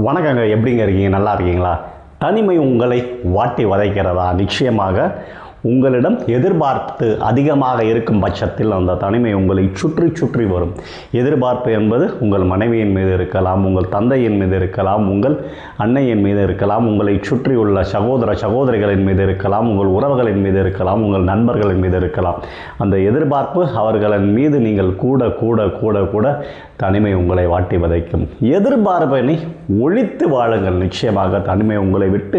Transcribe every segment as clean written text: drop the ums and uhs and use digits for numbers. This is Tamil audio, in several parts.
வணக்கங்க. எப்படிங்க இருக்கீங்க? நல்லா இருக்கீங்களா? தனிமை உங்களை வாட்டி வதைக்கிறதா? நிச்சயமாக உங்களிடம் எதிர்பார்ப்பு அதிகமாக இருக்கும் பட்சத்தில் அந்த தனிமை உங்களை சுற்றி சுற்றி வரும். எதிர்பார்ப்பு என்பது உங்கள் மனைவியின் மீது இருக்கலாம், உங்கள் தந்தையின் மீது இருக்கலாம், உங்கள் அன்னையின் மீது இருக்கலாம், உங்களை சுற்றியுள்ள சகோதர சகோதரிகளின் மீது இருக்கலாம், உங்கள் உறவுகளின் மீது இருக்கலாம், உங்கள் நண்பர்களின் மீது இருக்கலாம். அந்த எதிர்பார்ப்பு அவர்களின் மீது நீங்கள் கூட கூட கூட கூட தனிமை உங்களை வாட்டி வதைக்கும். எதிர்பார்ப்பினை ஒழித்து வாழுங்கள். நிச்சயமாக தனிமை உங்களை விட்டு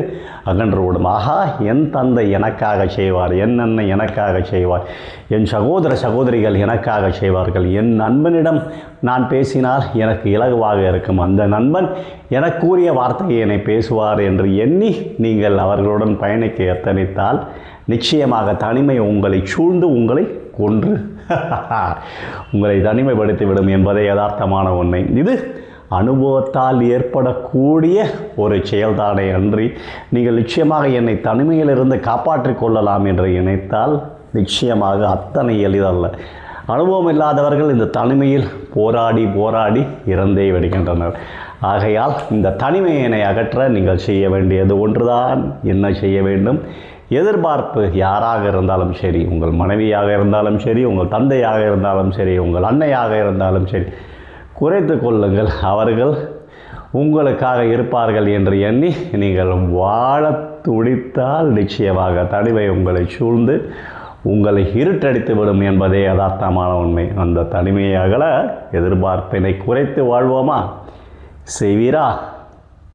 அகன்று விடும். ஆகா, என் தந்தை எனக்காக செய்வார், என் அன்னை எனக்காக செய்வார், என் சகோதர சகோதரிகள் எனக்காக செய்வார்கள், என் நண்பனிடம் நான் பேசினால் எனக்கு இலகுவாக இருக்கும், அந்த நண்பன் எனக்குரிய வார்த்தையை என்னை பேசுவார் என்று எண்ணி நீங்கள் அவர்களுடன் பயணிக்க எத்தனித்தால் நிச்சயமாக தனிமை உங்களை சூழ்ந்து உங்களை கொன்று உங்களை தனிமைப்படுத்திவிடும் என்பதை யதார்த்தமான உண்மை. இது அனுபவத்தால் ஏற்படக்கூடிய ஒரு செயல்தானே அன்றி நீங்கள் நிச்சயமாக என்னை தனிமையிலிருந்து காப்பாற்றிக் கொள்ளலாம் என்று நினைத்தால் நிச்சயமாக அத்தனை எளிதல்ல. அனுபவம் இல்லாதவர்கள் இந்த தனிமையில் போராடி போராடி இறந்தே விடுகின்றனர். ஆகையால் இந்த தனிமையினை அகற்ற நீங்கள் செய்ய வேண்டியது ஒன்றுதான். என்ன செய்ய வேண்டும்? எதிர்பார்ப்பு யாராக இருந்தாலும் சரி, உங்கள் மனைவியாக இருந்தாலும் சரி, உங்கள் தந்தையாக இருந்தாலும் சரி, உங்கள் அன்னையாக இருந்தாலும் சரி, குறைத்து கொள்ளுங்கள். அவர்கள் உங்களுக்காக இருப்பார்கள் என்று எண்ணி நீங்கள் வாழ துடித்தால் நிச்சயமாக தனிமை உங்களை சூழ்ந்து உங்களை இருட்டடித்து விடும் என்பதே யதார்த்தமான உண்மை. அந்த தனிமையை அகல எதிர்பார்ப்பினை குறைத்து வாழ்வோமா? செய்வீரா?